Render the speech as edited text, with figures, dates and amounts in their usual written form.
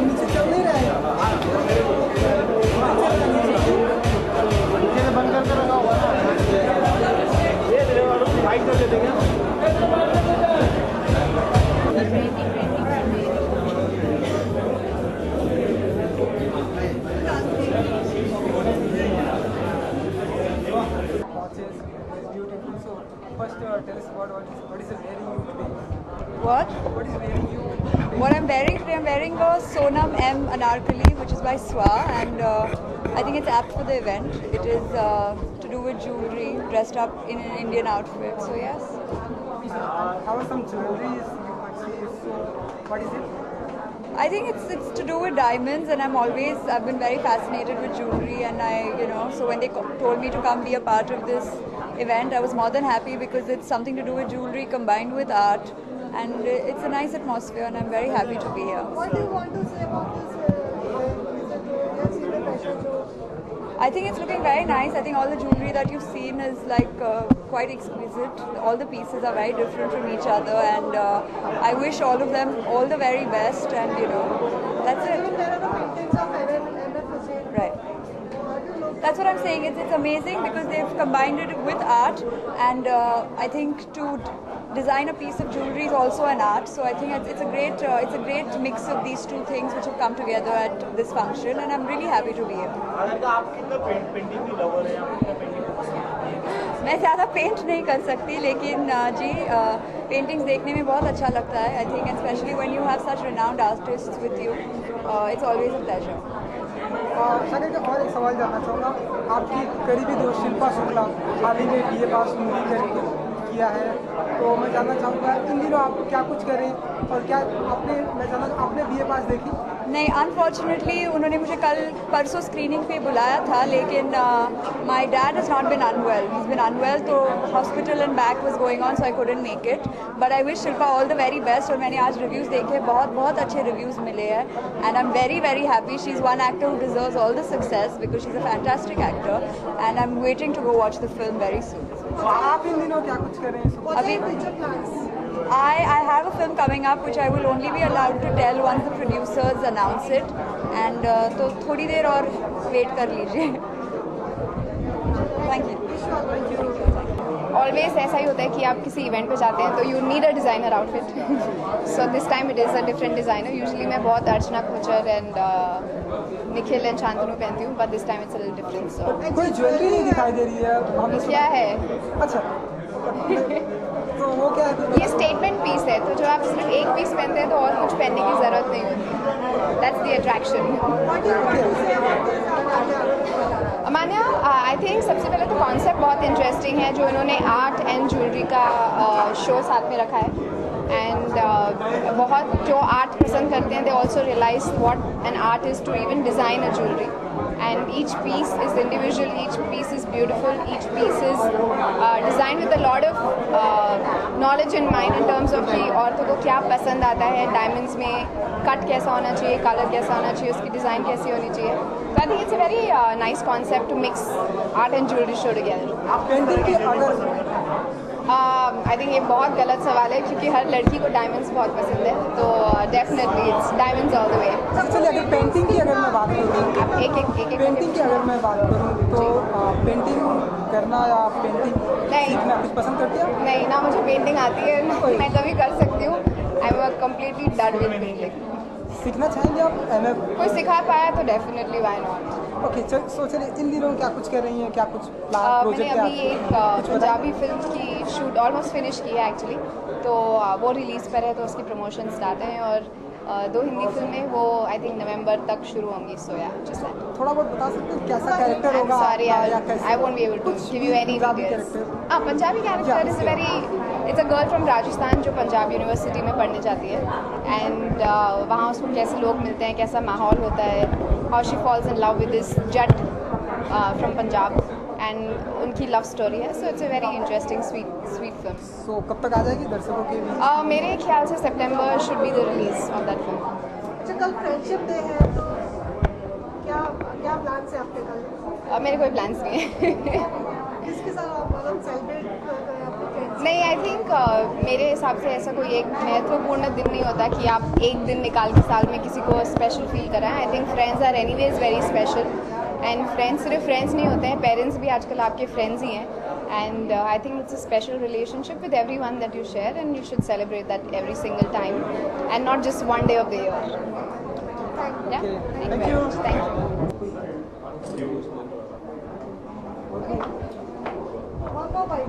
नीचे चल नहीं रहा है। बंद करके रखा हुआ है। बाइक कर लेते क्या? What I'm wearing today, I'm wearing a Sonam M Anarkali, which is by Swa, and I think it's apt for the event. It is to do with jewelry, dressed up in an Indian outfit. So yes. How are some jewelries you purchase? So what is it? I think it's to do with diamonds, and I've been very fascinated with jewelry, and so when they told me to come be a part of this event, I was more than happy because it's something to do with jewelry combined with art, and it's a nice atmosphere, and I'm very happy to be here. What do you want to say about this I think it's looking very nice. I think all the jewelry that you've seen is quite exquisite. All the pieces are very different from each other, and I wish all of them all the very best, and that's it. There are the paintings of MF Hussain. Right. That's what I'm saying. It's amazing because they've combined it with art, and I think to design a piece of jewelry is also an art. So I think it's a great mix of these two things which have come together at this function, and I'm really happy to be here. मैं ज़्यादा paint नहीं कर सकती, लेकिन जी paintings देखने में बहुत अच्छा लगता है. I think especially when you have such renowned artists with you, it's always a pleasure. सागर का और एक सवाल जानना चाहूँगा. आपकी करीबी दोस्त शिल्पा शुक्ला हाल ही में BA पास किया है, तो मैं जानना चाहूँगा इन दिनों आप क्या कुछ करें और क्या आपने BA पास देखी? नहीं, अनफॉर्चुनेटली उन्होंने मुझे कल परसों स्क्रीनिंग पे बुलाया था, लेकिन my dad has not been unwell. He is been unwell, तो hospital and back was going on, so I couldn't make it. But I wish Shilpa all the very best. और मैंने आज रिव्यूज़ देखे, बहुत बहुत अच्छे रिव्यूज़ मिले हैं, and I am very very happy. She is one actor who deserves all the success because she is a fantastic actor, and I am waiting to go watch the film very soon. आप इन दिनों क्या कुछ कर रहे हैं? अभी I have a film coming up which I will only be allowed to tell once the producers announce it, and तो थोड़ी देर और वेट कर लीजिए. Thank you. ऑलवेज ऐसा ही होता है कि आप किसी इवेंट पे जाते हैं तो you need a designer outfit. So this time it is a different designer. Usually मैं बहुत अर्चना कोचर एंड निखिल एंड शांतनु पहनती हूँ, but this time it's a little different. So कोई ज्वेलरी नहीं दिखाई दे रही है. क्या है? अच्छा, तो वो क्या है? ये स्टेटमेंट पीस है, तो जो आप सिर्फ एक पीस पहनते हैं तो और कुछ पहनने की ज़रूरत नहीं होती. That's the attraction. Amanya, I think सबसे पहले तो कॉन्सेप्ट बहुत इंटरेस्टिंग है जो इन्होंने आर्ट एंड ज्वेलरी का शो साथ में रखा है. एंड बहुत जो आर्ट पसंद करते हैं they also realise what an art is to even design a jewellery. And each piece is individual, each piece is beautiful, each piece is designed with a lot of knowledge in mind in terms of कि औरतों को क्या पसंद आता है, diamonds में cut कैसा होना चाहिए, कलर कैसा होना चाहिए, उसकी डिज़ाइन कैसी होनी चाहिए. So I think it's a very nice concept to mix art and jewelry show together. Painting की अगर आई थिंक ये बहुत गलत सवाल है क्योंकि हर लड़की को डायमंड्स बहुत पसंद है, तो definitely it's diamonds all the way. चलिए, अगर पेंटिंग की अगर मैं बात करूँ, एक पेंटिंग की अगर मैं बात करूँ तो पेंटिंग करना या पेंटिंग सीखना कुछ पसंद करती है? नहीं ना, मुझे पेंटिंग आती है, मैं कभी कर सकती हूँ. I am completely done with painting. सीखना चाहेंगे आप? कोई सिखा पाया तो डेफिनेटली व्हाई नॉट. ओके, चलिए इन दिनों क्या कुछ कर रही हैं, क्या कुछ मैंने अभी एक पंजाबी फिल्म की शूट ऑलमोस्ट फिनिश की है एक्चुअली, तो वो रिलीज़ पर है, तो उसकी प्रमोशन स्टार्ट है. और 2 हिंदी फिल्में वो आई थिंक नवंबर तक शुरू होंगी. सो या जस्ट दैट. थोड़ा बहुत बता सकते हैं कैसा कैरेक्टर होगा? Sorry, I won't be able to give you any details. Punjabi character is it's a girl from Rajasthan जो पंजाब यूनिवर्सिटी में पढ़ने जाती है, एंड वहाँ उसको कैसे लोग मिलते हैं, कैसा माहौल होता है, how she falls in love with this Jatt from Punjab, and उनकी लव स्टोरी है. So it's a very interesting sweet film. So कब तक आ जाएगी दर्शकों के बीच? मेरे ख्याल से September should be the release of that film. अच्छा, कल फ्रेंडशिप डे है, तो क्या प्लान्स है आपके कल? मेरे कोई प्लान्स नहीं है. किसके साथ आप सेलिब्रेट कर रहे हैं अपने फ्रेंड्स? नहीं, आई थिंक मेरे हिसाब से ऐसा कोई एक महत्वपूर्ण दिन नहीं होता कि आप एक दिन निकाल के साल में किसी को स्पेशल फील कराएं. I think friends are anyways very special, and friends सिर्फ फ्रेंड्स नहीं होते हैं, पेरेंट्स भी आजकल आपके फ्रेंड्स ही हैं. And I think it's a special relationship with everyone that you share, and you should celebrate that every single time and not just one day of the year. Thank you. Thank you. और भाई